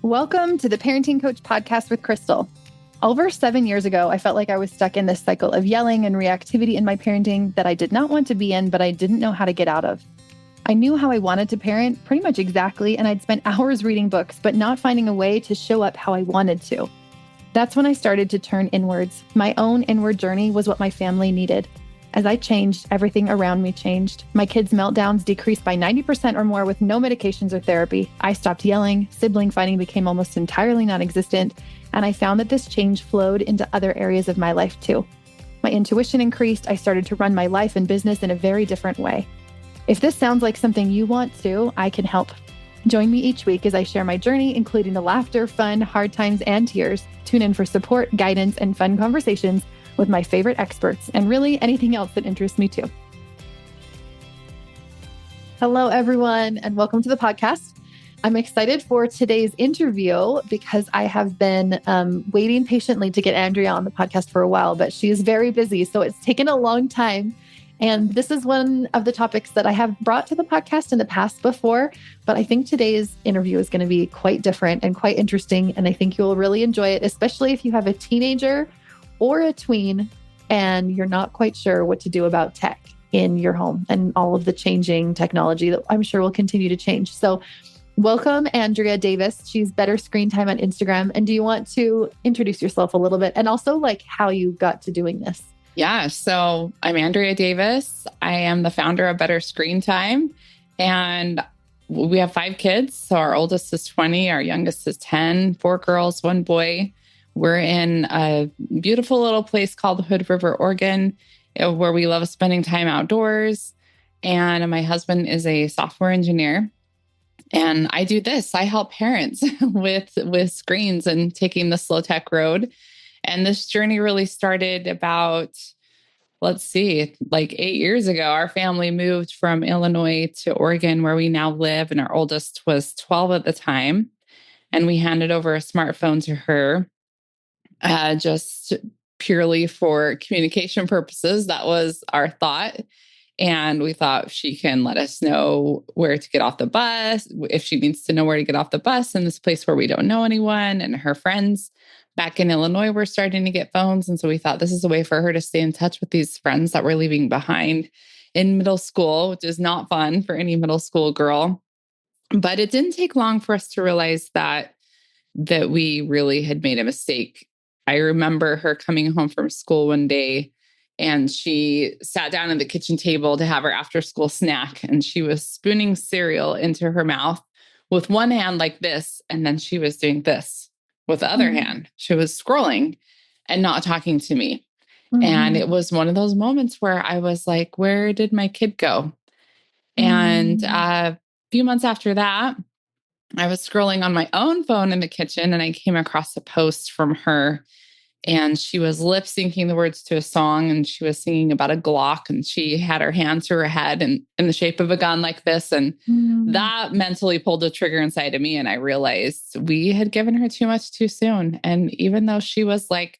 Welcome to the Parenting Coach Podcast with Crystal. Over 7 years ago, I felt like I was stuck in this cycle of yelling and reactivity in my parenting that I did not want to be in, but I didn't know how to get out of. I knew how I wanted to parent pretty much exactly, and I'd spent hours reading books, but not finding a way to show up how I wanted to. That's when I started to turn inwards. My own inward journey was what my family needed. As I changed, everything around me changed. My kids' meltdowns decreased by 90% or more with no medications or therapy. I stopped yelling, sibling fighting became almost entirely non-existent, and I found that this change flowed into other areas of my life too. My intuition increased. I started to run my life and business in a very different way. If this sounds like something you want to, I can help. Join me each week as I share my journey, including the laughter, fun, hard times, and tears. Tune in for support, guidance, and fun conversations with my favorite experts, and really anything else that interests me too. Hello, everyone, and welcome to the podcast. I'm excited for today's interview because I have been waiting patiently to get Andrea on the podcast for a while, but she is very busy, so it's taken a long time. And this is one of the topics that I have brought to the podcast in the past before, but I think today's interview is going to be quite different and quite interesting, and I think you'll really enjoy it, especially if you have a teenager or a tween, and you're not quite sure what to do about tech in your home and all of the changing technology that I'm sure will continue to change. So welcome, Andrea Davis. She's Better Screen Time on Instagram. And do you want to introduce yourself a little bit and also like how you got to doing this? Yeah. So I'm Andrea Davis. I am the founder of Better Screen Time, and we have 5 kids. So our oldest is 20, our youngest is 10, 4 girls, 1 boy. We're in a beautiful little place called Hood River, Oregon, where we love spending time outdoors. And my husband is a software engineer. And I do this. I help parents with screens and taking the slow tech road. And this journey really started about, like 8 years ago. Our family moved from Illinois to Oregon, where we now live. And our oldest was 12 at the time. And we handed over a smartphone to her. Just purely for communication purposes. That was our thought. And we thought she can let us know where to get off the bus, if she needs to know where to get off the bus in this place where we don't know anyone. And her friends back in Illinois were starting to get phones. And so we thought this is a way for her to stay in touch with these friends that we're leaving behind in middle school, which is not fun for any middle school girl. But it didn't take long for us to realize that we really had made a mistake. I remember her coming home from school one day, and she sat down at the kitchen table to have her after school snack. And she was spooning cereal into her mouth with one hand like this. And then she was doing this with the other hand. She was scrolling and not talking to me. And it was one of those moments where I was like, where did my kid go? And a few months after that, I was scrolling on my own phone in the kitchen, and I came across a post from her, and she was lip syncing the words to a song, and she was singing about a Glock, and she had her hand to her head and in the shape of a gun like this. And that mentally pulled a trigger inside of me. And I realized we had given her too much too soon. And even though she was like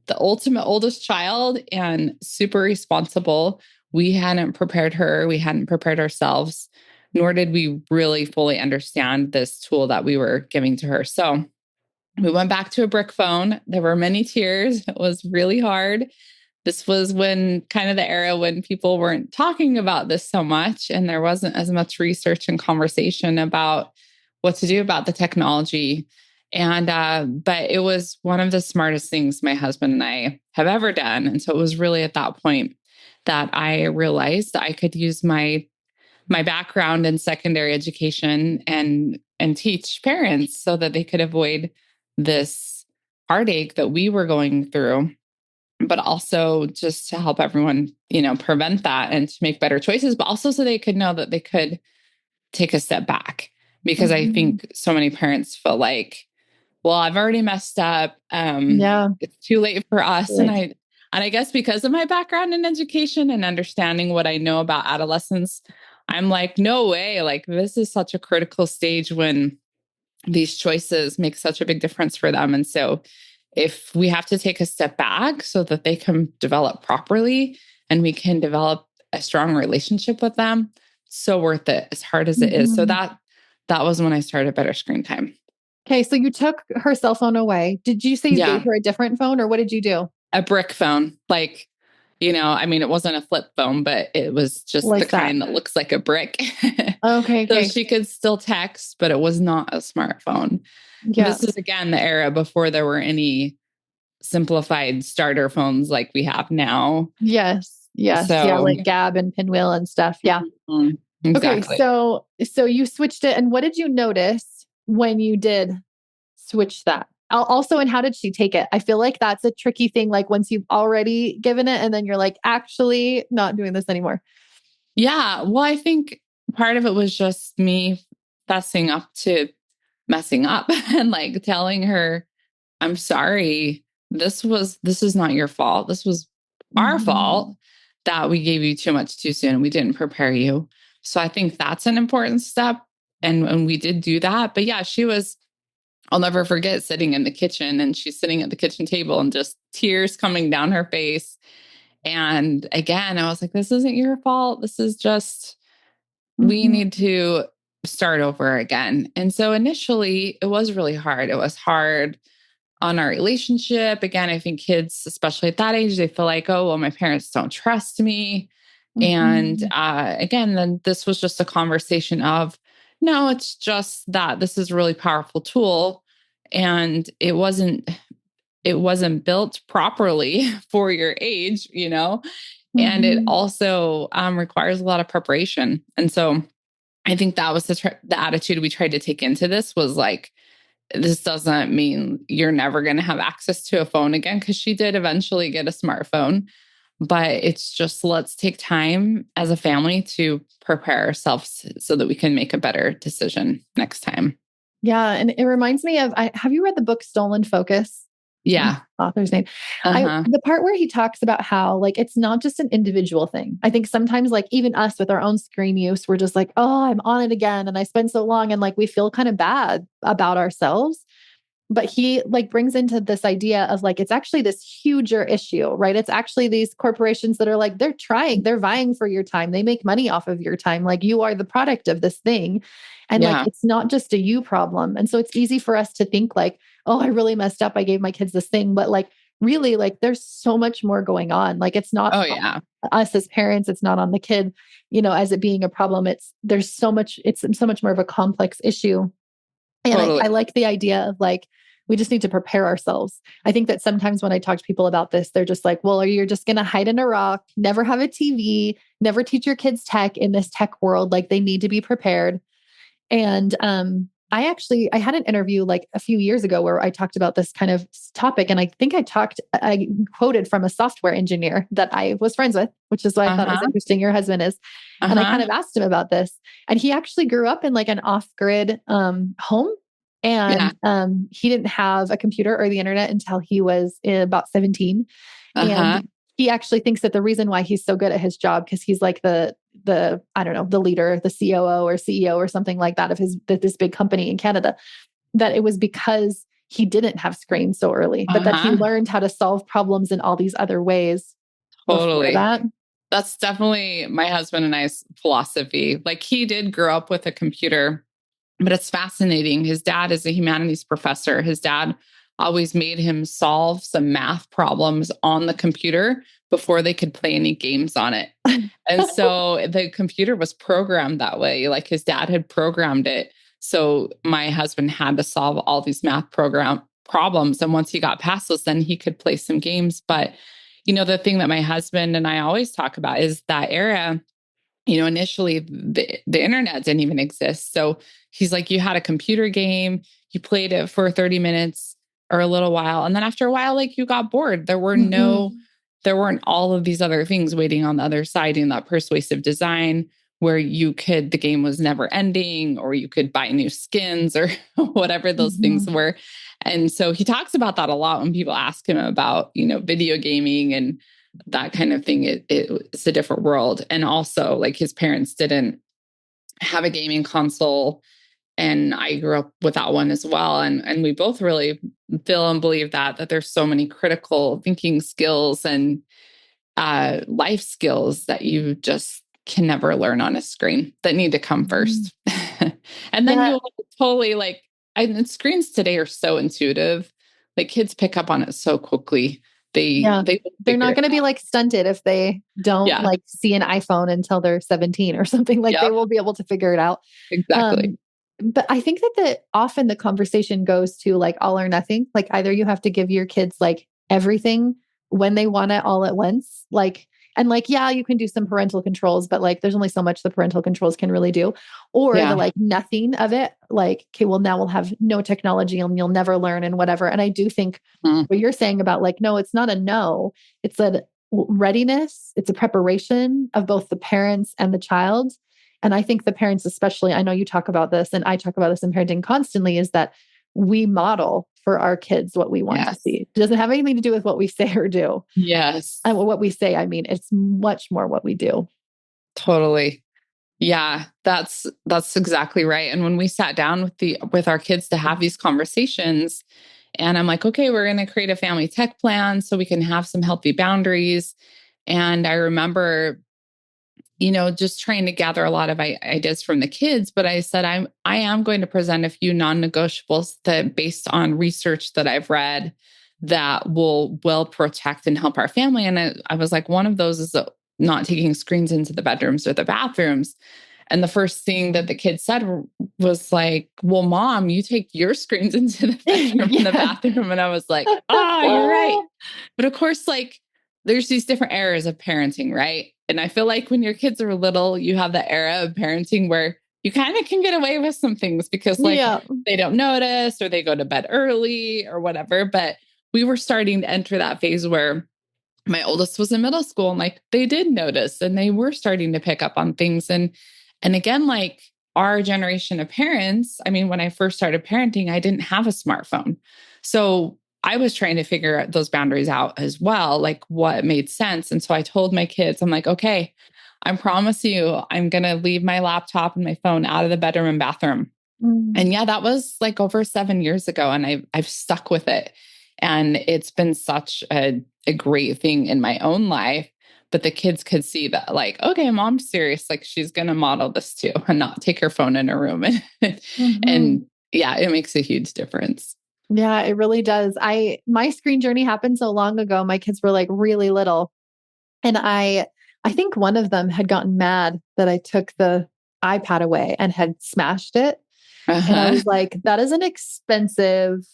the ultimate oldest child and super responsible, we hadn't prepared her. We hadn't prepared ourselves, nor did we really fully understand this tool that we were giving to her. So we went back to a brick phone. There were many tears. It was really hard. This was when kind of the era when people weren't talking about this so much, and there wasn't as much research and conversation about what to do about the technology. And but it was one of the smartest things my husband and I have ever done. And so it was really at that point that I realized I could use my background in secondary education and teach parents so that they could avoid this heartache that we were going through, but also just to help everyone, prevent that and to make better choices, but also so they could know that they could take a step back. Because I think so many parents feel like, well, I've already messed up. It's too late for us. Right. And I guess because of my background in education and understanding what I know about adolescents, I'm like, no way. Like, this is such a critical stage when these choices make such a big difference for them. And so if we have to take a step back so that they can develop properly and we can develop a strong relationship with them, so worth it, as hard as it is. So that was when I started Better Screen Time. Okay. So you took her cell phone away. Did you say you gave Yeah. her a different phone or what did you do? A brick phone. Like, I mean, it wasn't a flip phone, but it was just the Like that. kind that looks like a brick. Okay. So Okay. she could still text, but it was not a smartphone. Yeah. This is again the era before there were any simplified starter phones like we have now. Yes. Yes. Yeah. So Like Gab and Pinwheel and stuff. Yeah. Mhm. Okay. Exactly. So you switched it. And what did you notice when you did switch that? Also, and how did she take it? I feel like that's a tricky thing. Like once you've already given it and then you're like, actually not doing this anymore. Yeah. Well, I think part of it was just me fessing up to messing up and like telling her, I'm sorry. This is not your fault. This was our Mhm. fault that we gave you too much too soon. We didn't prepare you. So I think that's an important step. And we did do that. But yeah, I'll never forget sitting in the kitchen and she's sitting at the kitchen table and just tears coming down her face. And again, I was like, this isn't your fault. This is just, we Mhm. need to start over again. And so initially, it was really hard. It was hard on our relationship. Again, I think kids, especially at that age, they feel like, oh, well, my parents don't trust me. And Mhm. again, then this was just a conversation of, no, it's just that this is a really powerful tool. And it wasn't built properly for your age, and it Mhm. also requires a lot of preparation. And so I think that was the attitude we tried to take into this was like, this doesn't mean you're never going to have access to a phone again, because she did eventually get a smartphone. But it's just, let's take time as a family to prepare ourselves so that we can make a better decision next time. Yeah. And it reminds me of, have you read the book Stolen Focus? Yeah. Author's name. Uh-huh. The part where he talks about how like it's not just an individual thing. I think sometimes like even us with our own screen use, we're just like, oh, I'm on it again. And I spend so long and like we feel kind of bad about ourselves. But he like brings into this idea of like it's actually this huger issue, right? It's actually these corporations that are like they're vying for your time. They make money off of your time. Like you are the product of this thing. And like Yeah. it's not just a you problem. And so it's easy for us to think like, oh, I really messed up. I gave my kids this thing, but like really like there's so much more going on. Like it's not Oh, yeah. us as parents, it's not on the kid, as it being a problem. There's so much, it's so much more of a complex issue. And I Totally. like the idea of like, we just need to prepare ourselves. I think that sometimes when I talk to people about this, they're just like, well, you're just going to hide in a rock, never have a TV, never teach your kids tech in this tech world. Like they need to be prepared. And I had an interview like a few years ago where I talked about this kind of topic. And I think I quoted from a software engineer that I was friends with, which is why I thought it was Uh-huh. interesting. Your husband is. And I kind Uh-huh. of asked him about this. And he actually grew up in like an off-grid home. Yeah. And he didn't have a computer or the internet until he was about 17. Uh-huh. And he actually thinks that the reason why he's so good at his job, because he's like the I don't know, the leader, the COO or CEO or something like that of this big company in Canada, that it was because he didn't have screens so early, but that he Uh-huh. learned how to solve problems in all these other ways before Totally. that. That's definitely my husband and I's philosophy. Like he did grow up with a computer, but it's fascinating. His dad is a humanities professor. His dad always made him solve some math problems on the computer before they could play any games on it. And so the computer was programmed that way. Like his dad had programmed it. So my husband had to solve all these math program problems. And once he got past those, then he could play some games. But, the thing that my husband and I always talk about is that era, initially the internet didn't even exist. So he's like, you had a computer game, you played it for 30 minutes or a little while. And then after a while, like you got bored. Mhm. There weren't all of these other things waiting on the other side in that persuasive design where the game was never ending, or you could buy new skins or whatever those things Mhm. were. And so he talks about that a lot when people ask him about, video gaming and that kind of thing. It's a different world. And also, like, his parents didn't have a gaming console, and I grew up without one as well. And we both really feel and believe that there's so many critical thinking skills and life skills that you just can never learn on a screen that need to come Mhm. first. And then Yeah. you'll totally, like, and screens today are so intuitive. Like kids pick up on it so quickly. Yeah. They They're figure not it going to be out. like stunted if they don't Yeah. like see an iPhone until they're 17 or something. Like they Yep. will be able to figure it out. Exactly. Um, but I think that often the conversation goes to like all or nothing. Like either you have to give your kids like everything when they want it all at once. Like, and like, yeah, you can do some parental controls, but like there's only so much the parental controls can really do. Or the Yeah. like nothing of it, like, okay, well, now we'll have no technology and you'll never learn and whatever. And I do think Mm. what you're saying about like, no, it's not a no, it's a readiness, it's a preparation of both the parents and the child. And I think the parents, especially, I know you talk about this and I talk about this in parenting constantly, is that we model for our kids what we want to Yes. see. It doesn't have anything to do with what we say or do. Yes. And what we say, I mean, it's much more what we do. Totally. Yeah, that's exactly right. And when we sat down with our kids to have these conversations, and I'm like, okay, we're going to create a family tech plan so we can have some healthy boundaries. And I remember, just trying to gather a lot of ideas from the kids, but I said I am going to present a few non-negotiables that based on research that I've read that will protect and help our family. And I was like, one of those is not taking screens into the bedrooms or the bathrooms. And the first thing that the kids said was like, well, Mom, you take your screens into the bedroom and the bathroom. And I was like, you're right. But of course, like there's these different eras of parenting, right? And I feel like when your kids are little, you have the era of parenting where you kind of can get away with some things because like they don't notice or they go to bed early or whatever. But we were starting to enter that phase where my oldest was in middle school and like they did notice and they were starting to pick up on things. And again, like our generation of parents, I mean, when I first started parenting, I didn't have a smartphone. So I was trying to figure those boundaries out as well, like what made sense. And so I told my kids, I'm like, okay, I promise you, I'm going to leave my laptop and my phone out of the bedroom and bathroom. And yeah, that was like over 7 years ago. And I've stuck with it. And it's been such a great thing in my own life. But the kids could see that, like, okay, Mom's serious. Like she's going to model this too and not take her phone in her room. And yeah, it makes a huge difference. Yeah, it really does. My screen journey happened so long ago. My kids were like really little. And I think one of them had gotten mad that I took the iPad away and had smashed it. And I was like, that is an expensive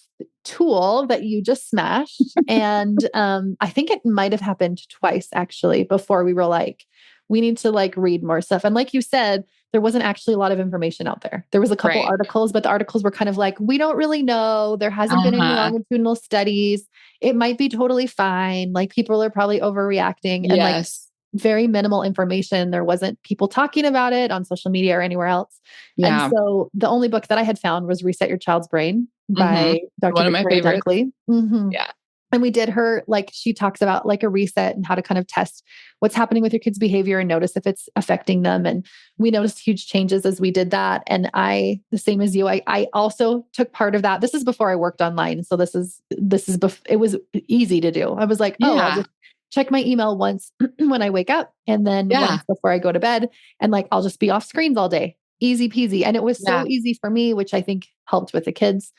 tool that you just smashed. And I think it might have happened twice actually before we were like, we need to like read more stuff. And like you said, there wasn't actually a lot of information out there. There was a couple articles, but the articles were kind of like, we don't really know. There hasn't been any longitudinal studies. It might be totally fine. Like people are probably overreacting and like very minimal information. There wasn't people talking about it on social media or anywhere else. Yeah. And so the only book that I had found was Reset Your Child's Brain by Dr. One of my favorites. Dunkley. Yeah. And we did her, like, she talks about like a reset and how to kind of test what's happening with your kids' behavior and notice if it's affecting them. And we noticed huge changes as we did that. And the same as you, I also took part of that. This is before I worked online. So it was easy to do. I was like, I'll just check my email once when I wake up and then once before I go to bed. And like, I'll just be off screens all day. Easy peasy. And it was so easy for me, which I think helped with the kids.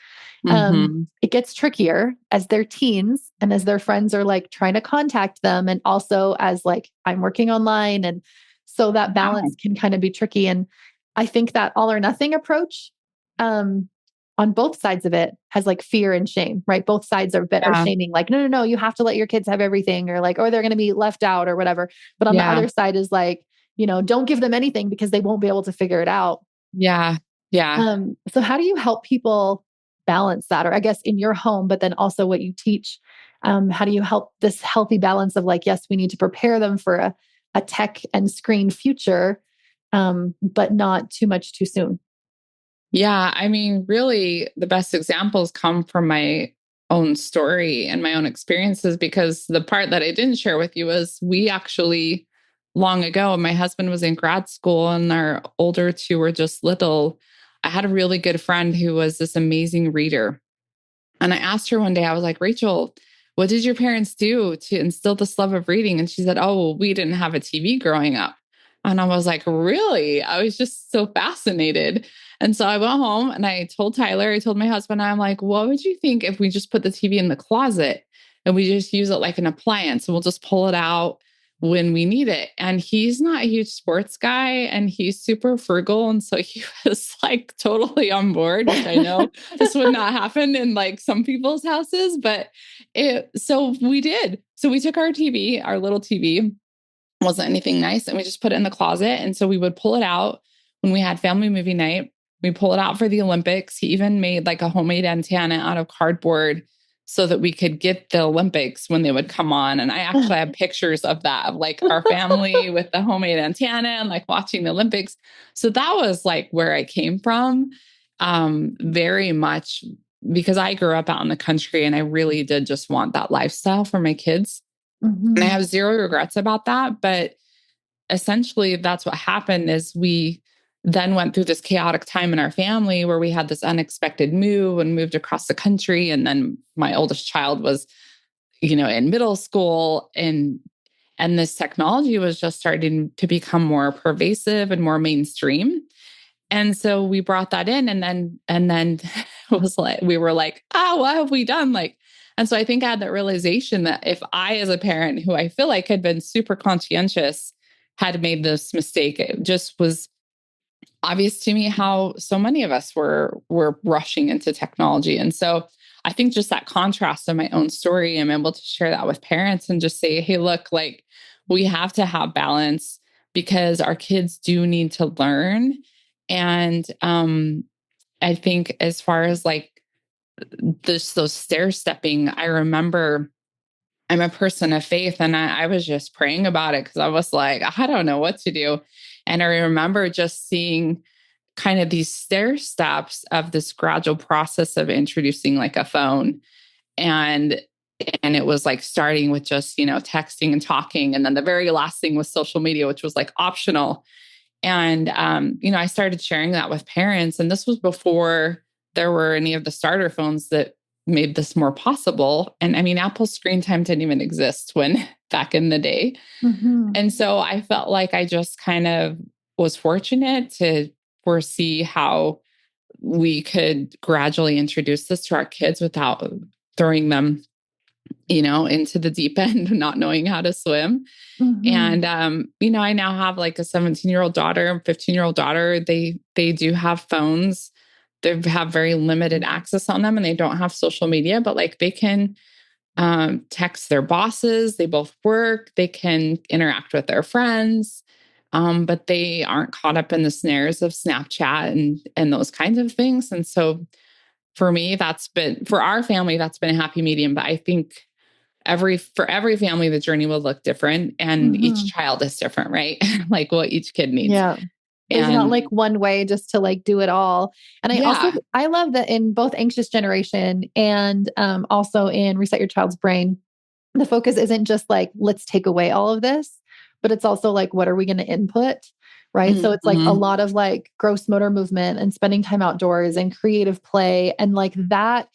It gets trickier as they're teens and as their friends are like trying to contact them. And also as like I'm working online. And so that balance can kind of be tricky. And I think that all or nothing approach on both sides of it has like fear and shame, right? Both sides are shaming, like, no, you have to let your kids have everything or like, or they're going to be left out or whatever. But on the other side is like, don't give them anything because they won't be able to figure it out. Yeah. Yeah. So how do you help people balance that? Or I guess in your home, but then also what you teach, how do you help this healthy balance of like, yes, we need to prepare them for a tech and screen future, but not too much too soon? Yeah. I mean, really the best examples come from my own story and my own experiences, because the part that I didn't share with you was we actually long ago, my husband was in grad school and our older two were just little. I had a really good friend who was this amazing reader. And I asked her one day, I was like, Rachel, what did your parents do to instill this love of reading? And she said, oh, well, we didn't have a TV growing up. And I was like, really? I was just so fascinated. And so I went home and I told Tyler, I told my husband, I'm like, what would you think if we just put the TV in the closet and we just use it like an appliance and we'll just pull it out when we need it? And he's not a huge sports guy and he's super frugal. And so he was like totally on board, which I know this would not happen in like some people's houses, but so we did. So we took our TV, our little TV, wasn't anything nice, and we just put it in the closet. And so we would pull it out when we had family movie night. We pull it out for the Olympics. He even made like a homemade antenna out of cardboard so that we could get the Olympics when they would come on. And I actually have pictures of that, of like our family with the homemade antenna and like watching the Olympics. So that was like where I came from, very much because I grew up out in the country and I really did just want that lifestyle for my kids. And I have zero regrets about that. But essentially, that's what happened is we then went through this chaotic time in our family where we had this unexpected move and moved across the country. And then my oldest child was, in middle school, and this technology was just starting to become more pervasive and more mainstream. And so we brought that in and then it was like, we were like, what have we done? And so I think I had that realization that if I, as a parent who I feel like had been super conscientious, had made this mistake, it just was obvious to me how so many of us were rushing into technology. And so I think just that contrast of my own story, I'm able to share that with parents and just say, hey, look, like we have to have balance because our kids do need to learn. And I think as far as like those stair stepping, I remember I'm a person of faith and I was just praying about it because I was like, I don't know what to do. And I remember just seeing kind of these stair steps of this gradual process of introducing like a phone. And it was like starting with just, texting and talking. And then the very last thing was social media, which was like optional. And, I started sharing that with parents. And this was before there were any of the starter phones that made this more possible. And I mean, Apple's screen time didn't even exist when back in the day. And so I felt like I just kind of was fortunate to foresee how we could gradually introduce this to our kids without throwing them, into the deep end, not knowing how to swim. And, I now have like a 17-year-old daughter, 15-year-old daughter. They do have phones. They have very limited access on them and they don't have social media, but like they can text their bosses. They both work. They can interact with their friends, but they aren't caught up in the snares of Snapchat and those kinds of things. And so for me, for our family, that's been a happy medium. But I think for every family, the journey will look different and each child is different, right? Like what each kid needs. Yeah. There's not like one way just to like do it all. And I love that in both Anxious Generation and also in Reset Your Child's Brain, the focus isn't just like, let's take away all of this, but it's also like, what are we going to input? Right. So it's like a lot of like gross motor movement and spending time outdoors and creative play. And like that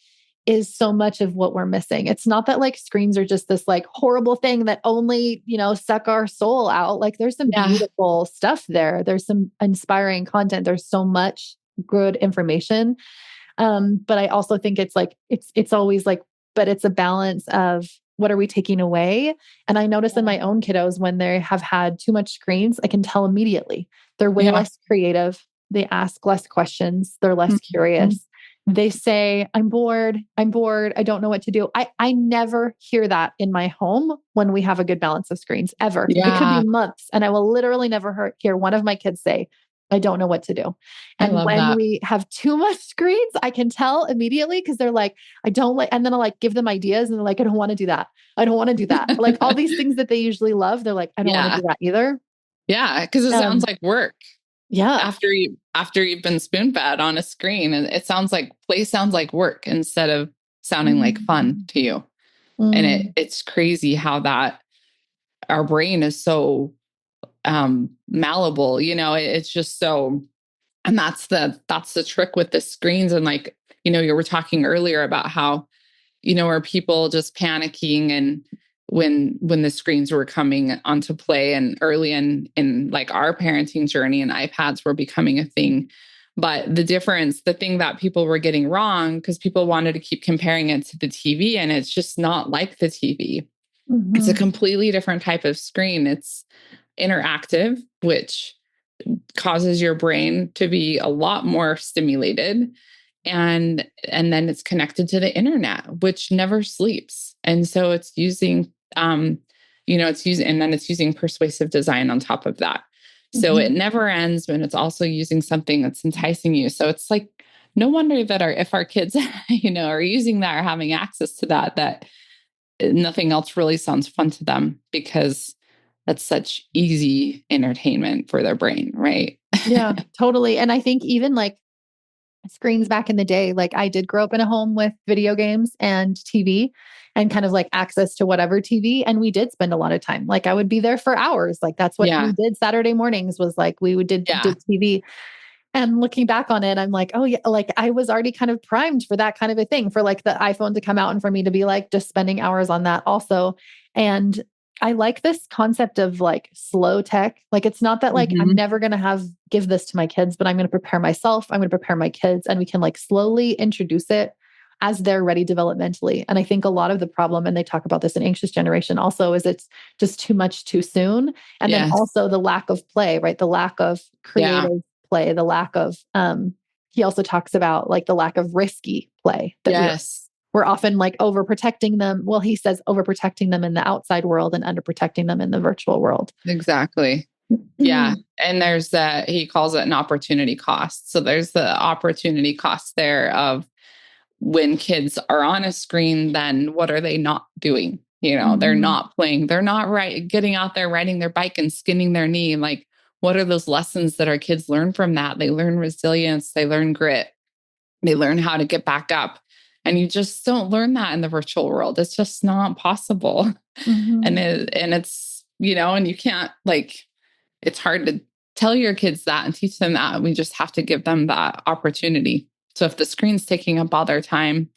is so much of what we're missing. It's not that like screens are just this like horrible thing that only, suck our soul out. Like there's some beautiful stuff there. There's some inspiring content. There's so much good information. But I also think it's like, it's always like, but it's a balance of what are we taking away? And I notice in my own kiddos, when they have had too much screens, I can tell immediately they're way less creative. They ask less questions. They're less curious. They say, I'm bored. I don't know what to do. I never hear that in my home when we have a good balance of screens ever. It could be months. And I will literally never hear one of my kids say, I don't know what to do. And when we have too much screens, I can tell immediately because they're like, I don't like, and then I'll like give them ideas and they're like, I don't want to do that. I don't want to do that. Like all these things that they usually love. They're like, I don't want to do that either. Yeah. Cause it sounds like work. Yeah. After you've been spoon fed on a screen, and it sounds like play sounds like work instead of sounding like fun to you. And it's crazy how that our brain is so malleable, it's just so, and that's the trick with the screens. And like, you were talking earlier about how, are people just panicking and when the screens were coming onto play and early in like our parenting journey, and iPads were becoming a thing. But the thing that people were getting wrong, because people wanted to keep comparing it to the TV, and it's just not like the TV. Mm-hmm. It's a completely different type of screen. It's interactive, which causes your brain to be a lot more stimulated. And then it's connected to the internet, which never sleeps. And so it's using, and then it's using persuasive design on top of that. So it never ends when it's also using something that's enticing you. So it's like, no wonder that if our kids, are using that or having access to that nothing else really sounds fun to them, because that's such easy entertainment for their brain. Right. Yeah, totally. And I think even like screens back in the day, like I did grow up in a home with video games and TV and kind of like access to whatever TV. And we did spend a lot of time. Like I would be there for hours. Like that's what we did Saturday mornings, was like did TV. And looking back on it, I'm like, oh yeah, like I was already kind of primed for that kind of a thing, for like the iPhone to come out and for me to be like just spending hours on that also. And I like this concept of like slow tech. Like, it's not that like I'm never going to give this to my kids, but I'm going to prepare myself. I'm going to prepare my kids, and we can like slowly introduce it as they're ready developmentally. And I think a lot of the problem, and they talk about this in Anxious Generation also, is it's just too much too soon. And then also the lack of play, right? The lack of creative play, the lack of, he also talks about like the lack of risky play that we're often like overprotecting them. Well, he says overprotecting them in the outside world and underprotecting them in the virtual world. Exactly. Yeah. And there's he calls it an opportunity cost. So there's the opportunity cost there of when kids are on a screen, then what are they not doing? They're not playing. They're not getting out there, riding their bike and skinning their knee. Like, what are those lessons that our kids learn from that? They learn resilience. They learn grit. They learn how to get back up. And you just don't learn that in the virtual world. It's just not possible. And it's, and you can't it's hard to tell your kids that and teach them that. We just have to give them that opportunity. So if the screen's taking up all their time,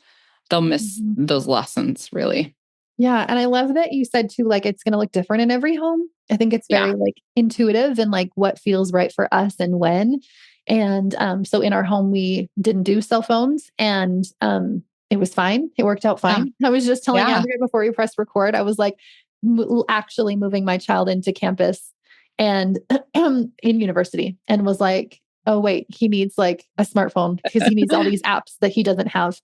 they'll miss those lessons, really. Yeah. And I love that you said too, like, it's going to look different in every home. I think it's very like intuitive and like what feels right for us and when. And so in our home, we didn't do cell phones, and it was fine. It worked out fine. I was just telling Andrea before we pressed record, I was like actually moving my child into campus and in university, and was like, oh wait, he needs like a smartphone because he needs all these apps that he doesn't have.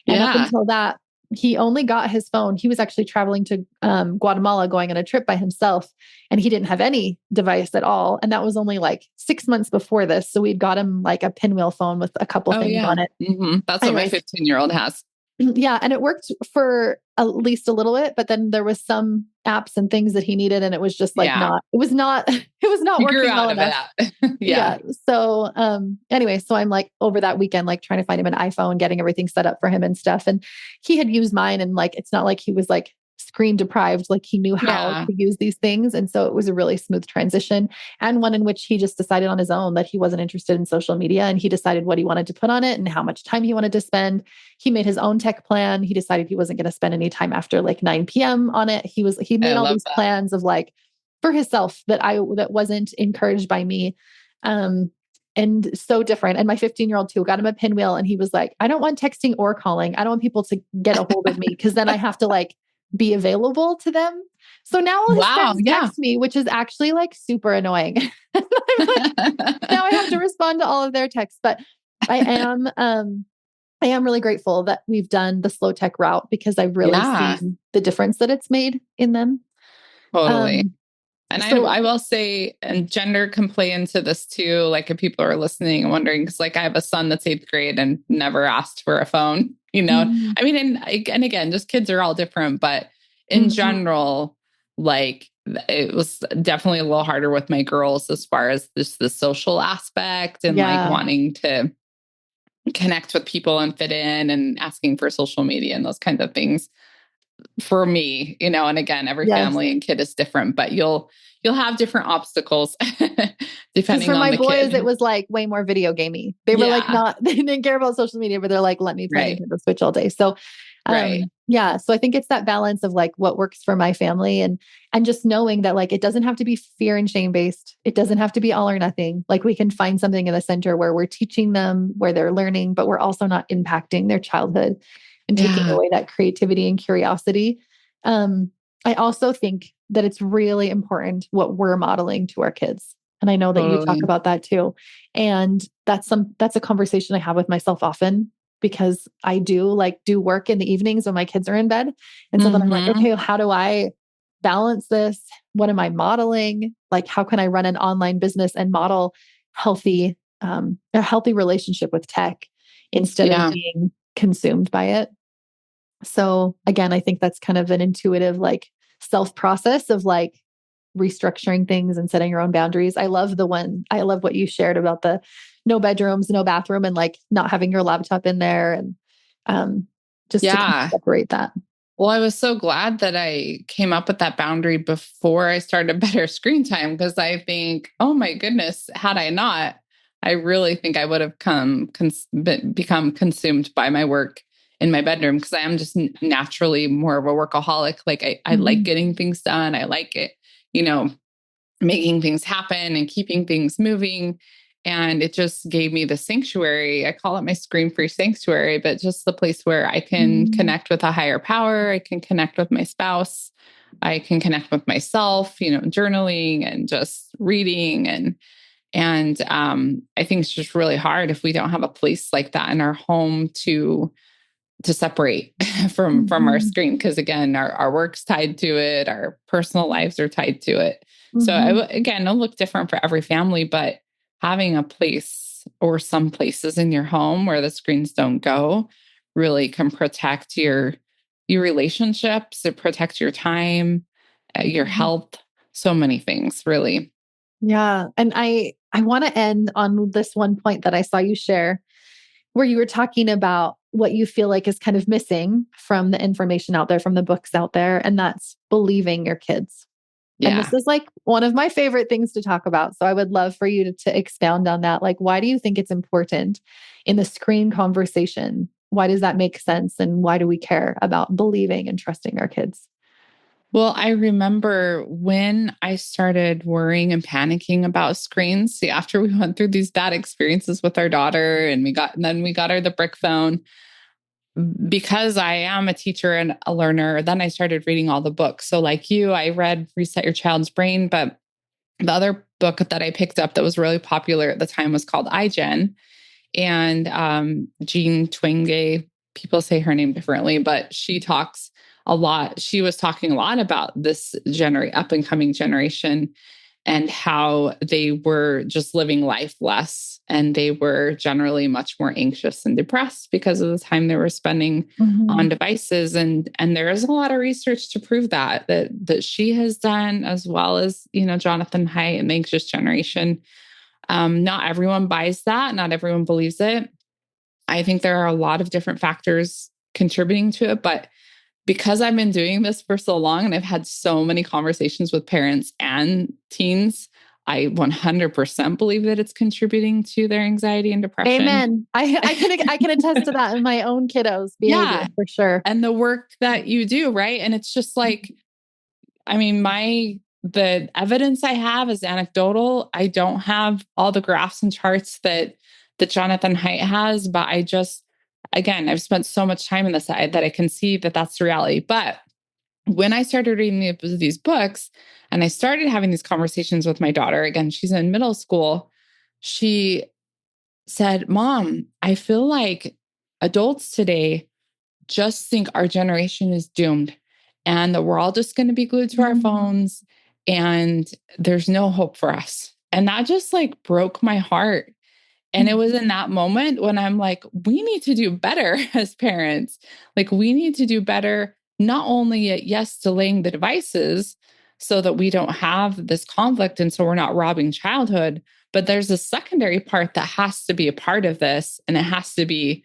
And up until that, he only got his phone. He was actually traveling to Guatemala, going on a trip by himself, and he didn't have any device at all. And that was only like 6 months before this. So we'd got him like a pinwheel phone with a couple things on it. That's what my 15-year-old has. Yeah. And it worked for at least a little bit, but then there was some apps and things that he needed. And it was just like it was not working well enough. So anyway, so I'm like over that weekend, like trying to find him an iPhone, getting everything set up for him and stuff. And he had used mine, and like, it's not like he was like screen deprived, like he knew how to use these things. And so it was a really smooth transition, and one in which he just decided on his own that he wasn't interested in social media, and he decided what he wanted to put on it and how much time he wanted to spend. He made his own tech plan. He decided he wasn't going to spend any time after like 9 p.m. on it. He made all these plans of like for himself that wasn't encouraged by me. And so different. And my 15-year-old too, got him a pinwheel, and he was like, I don't want texting or calling. I don't want people to get a hold of me, because then I have to like be available to them. So now all his friends text me, which is actually like super annoying. Like, now I have to respond to all of their texts. But I am really grateful that we've done the slow tech route, because I've really seen the difference that it's made in them. Totally. And I will say, and gender can play into this too. Like, if people are listening and wondering, because like I have a son that's 8th grade and never asked for a phone, I mean, and again, just kids are all different, but in general, like it was definitely a little harder with my girls as far as just the social aspect and like wanting to connect with people and fit in and asking for social media and those kinds of things. For me, and again, every family and kid is different, but you'll have different obstacles depending on the kid. For my boys, it was like way more video gamey. They were like they didn't care about social media, but they're like, let me play Nintendo Switch all day. So Right. Yeah. So I think it's that balance of like what works for my family and just knowing that like it doesn't have to be fear and shame based. It doesn't have to be all or nothing. Like we can find something in the center where we're teaching them, where they're learning, but we're also not impacting their childhood and taking Yeah. away that creativity and curiosity. I also think that it's really important what we're modeling to our kids. And I know that you talk Totally. about that too. And that's a conversation I have with myself often because I do work in the evenings when my kids are in bed. And so then I'm like, Mm-hmm. okay, how do I balance this? What am I modeling? Like, how can I run an online business and model a healthy relationship with tech instead of Yeah. being consumed by it? So again, I think that's kind of an intuitive, like self process of like restructuring things and setting your own boundaries. I love what you shared about the no bedrooms, no bathroom, and like not having your laptop in there and um, just to kind of Yeah. separate that. Well, I was so glad that I came up with that boundary before I started better screen time because I think, oh my goodness, had I not, I really think I would have become consumed by my work in my bedroom because I am just naturally more of a workaholic. Like I like Mhm. getting things done. I like it, you know, making things happen and keeping things moving. And it just gave me the sanctuary. I call it my screen free sanctuary, but just the place where I can Mhm. connect with a higher power. I can connect with my spouse. I can connect with myself, journaling and just reading. And I think it's just really hard if we don't have a place like that in our home to separate from our Mhm. screen because again our work's tied to it, our personal lives are tied to it. So Mhm. again, it'll look different for every family, but having a place or some places in your home where the screens don't go really can protect your relationships, it protects your time, your Mhm. health, so many things really. Yeah. And I want to end on this one point that I saw you share where you were talking about what you feel like is kind of missing from the information out there, from the books out there, and that's believing your kids. And this Yeah. is like one of my favorite things to talk about. So I would love for you to expound on that. Like, why do you think it's important in the screen conversation? Why does that make sense? And why do we care about believing and trusting our kids? Well, I remember when I started worrying and panicking about screens. See, after we went through these bad experiences with our daughter and then we got her the brick phone, because I am a teacher and a learner, then I started reading all the books. So like you, I read Reset Your Child's Brain, but the other book that I picked up that was really popular at the time was called iGen. And Jean Twenge, people say her name differently, but she talks a lot. She was talking a lot about this up and coming generation and how they were just living life less and they were generally much more anxious and depressed because of the time they were spending on Mhm. devices. And there is a lot of research to prove that she has done, as well as Jonathan Haidt and the anxious generation. Not everyone buys that, not everyone believes it. I think there are a lot of different factors contributing to it, but because I've been doing this for so long and I've had so many conversations with parents and teens, I 100% believe that it's contributing to their anxiety and depression. Amen. I can attest to that in my own kiddos' behavior Yeah. for sure. And the work that you do, right? And it's just like, I mean, the evidence I have is anecdotal. I don't have all the graphs and charts that Jonathan Haidt has, but again, I've spent so much time in this that I can see that that's the reality. But when I started reading these books and I started having these conversations with my daughter, again, she's in middle school, she said, Mom, I feel like adults today just think our generation is doomed and that we're all just going to be glued to our Mhm. phones and there's no hope for us. And that just like broke my heart. And it was in that moment when I'm like, we need to do better as parents. Like, we need to do better, not only at, yes, delaying the devices so that we don't have this conflict and so we're not robbing childhood, but there's a secondary part that has to be a part of this. And it has to be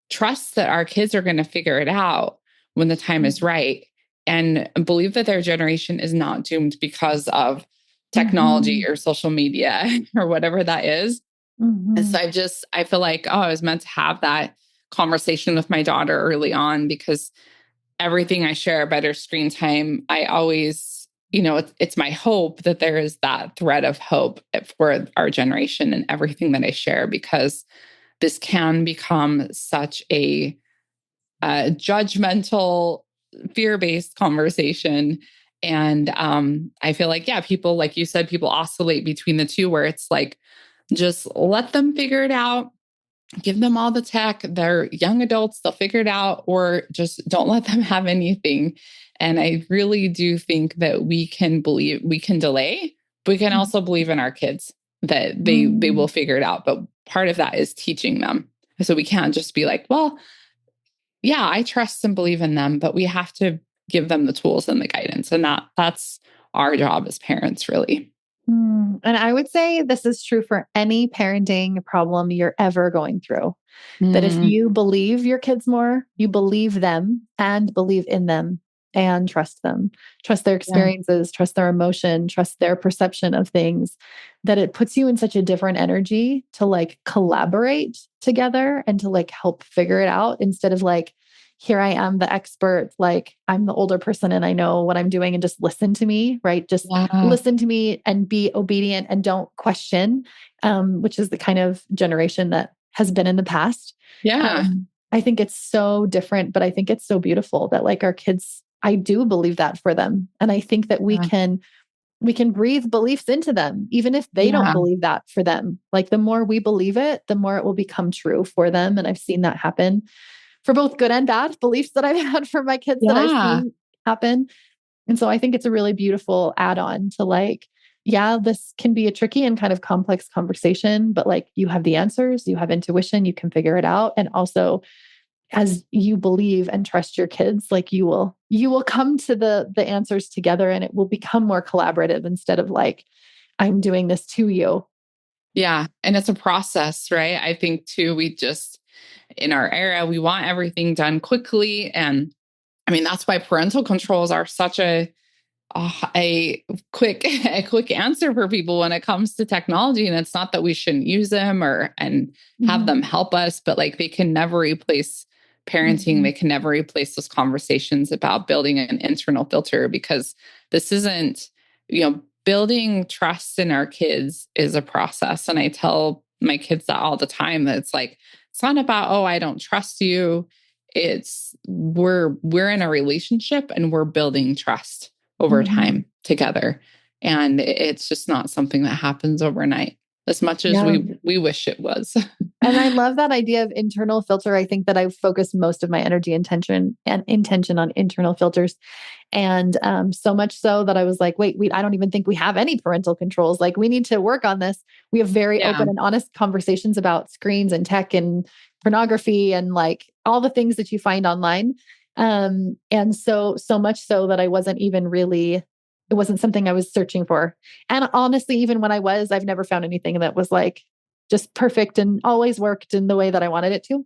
trust that our kids are going to figure it out when the time is right and believe that their generation is not doomed because of technology Mhm. or social media or whatever that is. And so Mhm. I feel like, oh, I was meant to have that conversation with my daughter early on, because everything I share about her screen time, I always, it's my hope that there is that thread of hope for our generation and everything that I share, because this can become such a judgmental, fear-based conversation. And I feel like, yeah, people, like you said, people oscillate between the two, where it's like, just let them figure it out. Give them all the tech. They're young adults, they'll figure it out, or just don't let them have anything. And I really do think that we can delay, but we can also believe in our kids that they will figure it out. But part of that is teaching them. So we can't just be like, well, yeah, I trust and believe in them, but we have to give them the tools and the guidance. And that's our job as parents, really. And I would say this is true for any parenting problem you're ever going through. That if you believe your kids more, you believe them and believe in them and trust them, trust their experiences, trust their emotion, trust their perception of things, that it puts you in such a different energy to like collaborate together and to like help figure it out, instead of like, here I am, the expert, like I'm the older person and I know what I'm doing and just listen to me, right? Just listen to me and be obedient and don't question, which is the kind of generation that has been in the past. Yeah. I think it's so different, but I think it's so beautiful that like our kids, I do believe that for them. And I think that we can breathe beliefs into them, even if they don't believe that for them. Like the more we believe it, the more it will become true for them. And I've seen that happen for both good and bad beliefs that I've had for my kids that I've seen happen. And so I think it's a really beautiful add-on to like, yeah, this can be a tricky and kind of complex conversation, but like you have the answers, you have intuition, you can figure it out. And also, as you believe and trust your kids, like you will come to the answers together, and it will become more collaborative instead of like, I'm doing this to you. Yeah. And it's a process, right? I think too, in our era, we want everything done quickly. And I mean, that's why parental controls are such a quick answer for people when it comes to technology. And it's not that we shouldn't use them and have them help us, but like they can never replace parenting. They can never replace those conversations about building an internal filter, because this isn't, building trust in our kids is a process. And I tell my kids that all the time, that it's like, it's not about, oh, I don't trust you. It's we're in a relationship and we're building trust over time together. And it's just not something that happens overnight, as much as we wish it was. And I love that idea of internal filter. I think that I've focused most of my energy and intention on internal filters. And so much so that I was like, wait, I don't even think we have any parental controls. Like we need to work on this. We have very open and honest conversations about screens and tech and pornography and like all the things that you find online. And so much so that I wasn't even really, it wasn't something I was searching for. And honestly, even when I've never found anything that was like just perfect and always worked in the way that I wanted it to.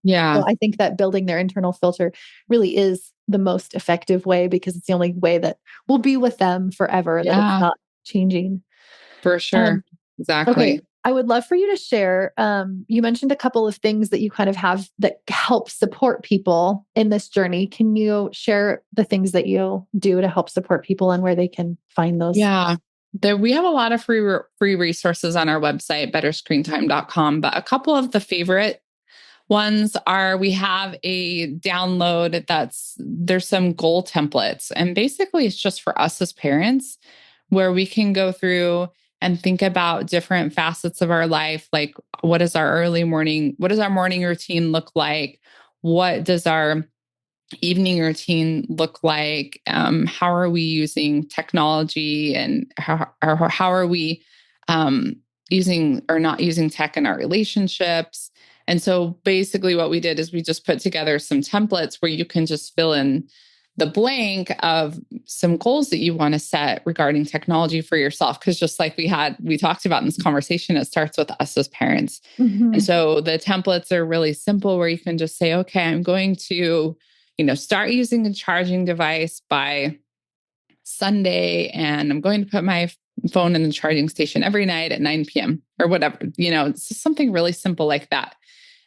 Yeah. So I think that building their internal filter really is the most effective way, because it's the only way that we'll be with them forever, that it's not changing. For sure. Exactly. Okay. I would love for you to share. You mentioned a couple of things that you kind of have that help support people in this journey. Can you share the things that you do to help support people and where they can find those? Yeah. We have a lot of free resources on our website, betterscreentime.com, but a couple of the favorite ones are, we have a download there's some goal templates. And basically it's just for us as parents, where we can go through and think about different facets of our life. Like, what does our morning routine look like? What does our evening routine look like? How are we using technology, and how are we using or not using tech in our relationships? And so basically what we did is we just put together some templates where you can just fill in the blank of some goals that you want to set regarding technology for yourself. Because just like we talked about in this conversation, it starts with us as parents. And so the templates are really simple, where you can just say, okay, I'm going to start using a charging device by Sunday, and I'm going to put my phone in the charging station every night at 9 p.m. or whatever. It's just something really simple like that.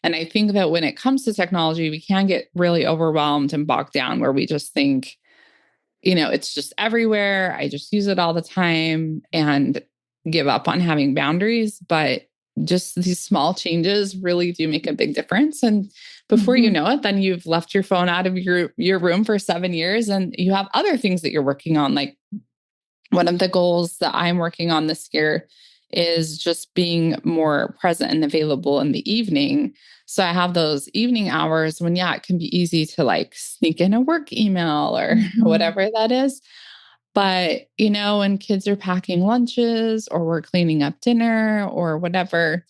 And I think that when it comes to technology, we can get really overwhelmed and bogged down where we just think, it's just everywhere. I just use it all the time and give up on having boundaries. But just these small changes really do make a big difference. And before you know it, then you've left your phone out of your room for 7 years and you have other things that you're working on. Like one of the goals that I'm working on this year is just being more present and available in the evening. So I have those evening hours when, it can be easy to like sneak in a work email or whatever that is. But, when kids are packing lunches or we're cleaning up dinner or whatever,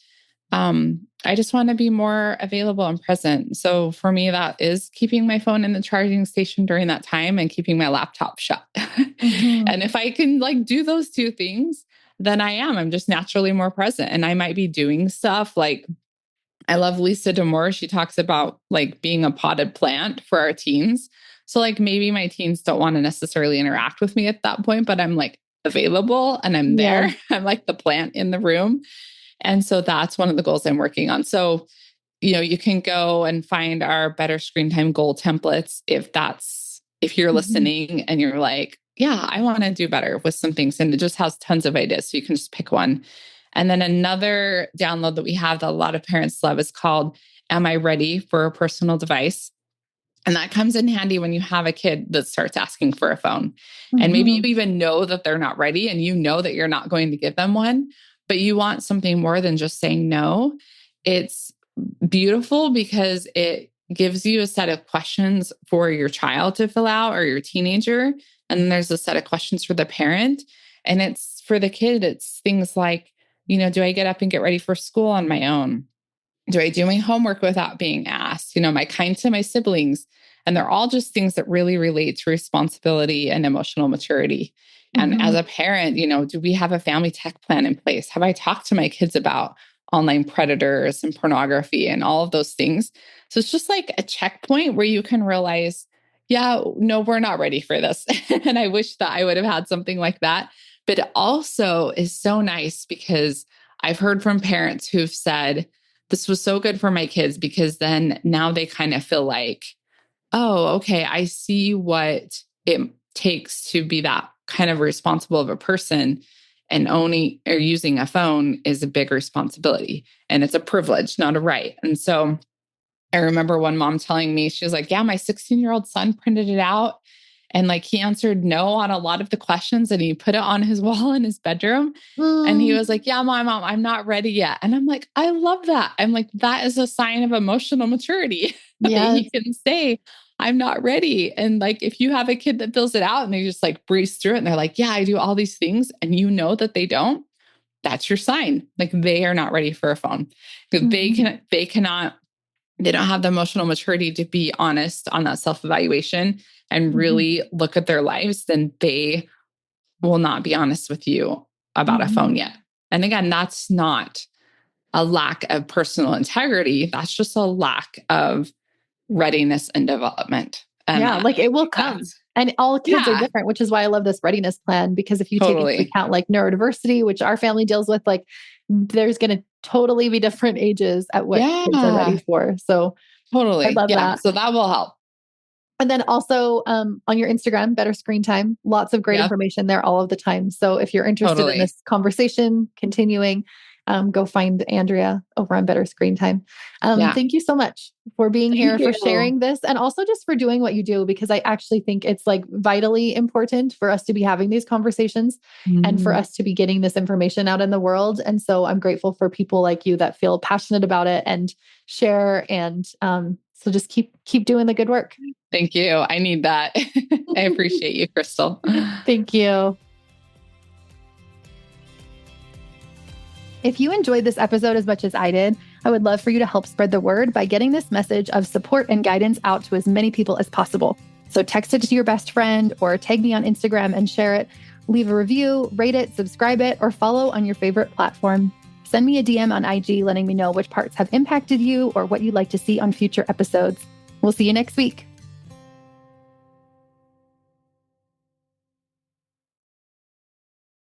I just want to be more available and present. So for me, that is keeping my phone in the charging station during that time and keeping my laptop shut. And if I can like do those two things, then I'm just naturally more present. And I might be doing stuff like, I love Lisa D'Amour. She talks about like being a potted plant for our teens. So like maybe my teens don't want to necessarily interact with me at that point, but I'm like available and I'm there. I'm like the plant in the room. And so that's one of the goals I'm working on. So, you can go and find our better screen time goal templates if you're listening and you're like, I want to do better with some things. And it just has tons of ideas. So you can just pick one. And then another download that we have that a lot of parents love is called, Am I Ready for a Personal Device? And that comes in handy when you have a kid that starts asking for a phone. And maybe you even know that they're not ready and you know that you're not going to give them one, but you want something more than just saying no. It's beautiful because it gives you a set of questions for your child to fill out or your teenager. And then there's a set of questions for the parent. And it's for the kid, it's things like, do I get up and get ready for school on my own? Do I do my homework without being asked? Am I kind to my siblings? And they're all just things that really relate to responsibility and emotional maturity. And as a parent, do we have a family tech plan in place? Have I talked to my kids about online predators and pornography and all of those things? So it's just like a checkpoint where you can realize, no, we're not ready for this. And I wish that I would have had something like that. But it also is so nice because I've heard from parents who've said, this was so good for my kids because then now they kind of feel like, oh, okay, I see what it takes to be that kind of responsible of a person, and owning or using a phone is a big responsibility and it's a privilege, not a right. And so I remember one mom telling me, she was like, my 16-year-old son printed it out and like he answered no on a lot of the questions and he put it on his wall in his bedroom. And he was like, my mom, I'm not ready yet. And I'm like, I love that. I'm like, that is a sign of emotional maturity. That you can say, I'm not ready. And like, if you have a kid that fills it out and they just like breeze through it and they're like, I do all these things. And you know that they don't, that's your sign. Like they are not ready for a phone because they don't have the emotional maturity to be honest on that self-evaluation and really look at their lives, then they will not be honest with you about a phone yet. And again, that's not a lack of personal integrity. That's just a lack of readiness and development. And like it will come. And all kids are different, which is why I love this readiness plan, because if you take into account like neurodiversity, which our family deals with, like there's going to totally be different ages at what kids are ready for. So I love that. So that will help. And then also on your Instagram, Better Screen Time, lots of great information there all of the time. So if you're interested in this conversation continuing, go find Andrea over on Better Screen Time. Thank you so much for being here, for sharing this, and also just for doing what you do, because I actually think it's like vitally important for us to be having these conversations and for us to be getting this information out in the world. And so I'm grateful for people like you that feel passionate about it and share. And so just keep doing the good work. Thank you. I need that. I appreciate you, Crystal. Thank you. If you enjoyed this episode as much as I did, I would love for you to help spread the word by getting this message of support and guidance out to as many people as possible. So text it to your best friend or tag me on Instagram and share it. Leave a review, rate it, subscribe it, or follow on your favorite platform. Send me a DM on IG letting me know which parts have impacted you or what you'd like to see on future episodes. We'll see you next week.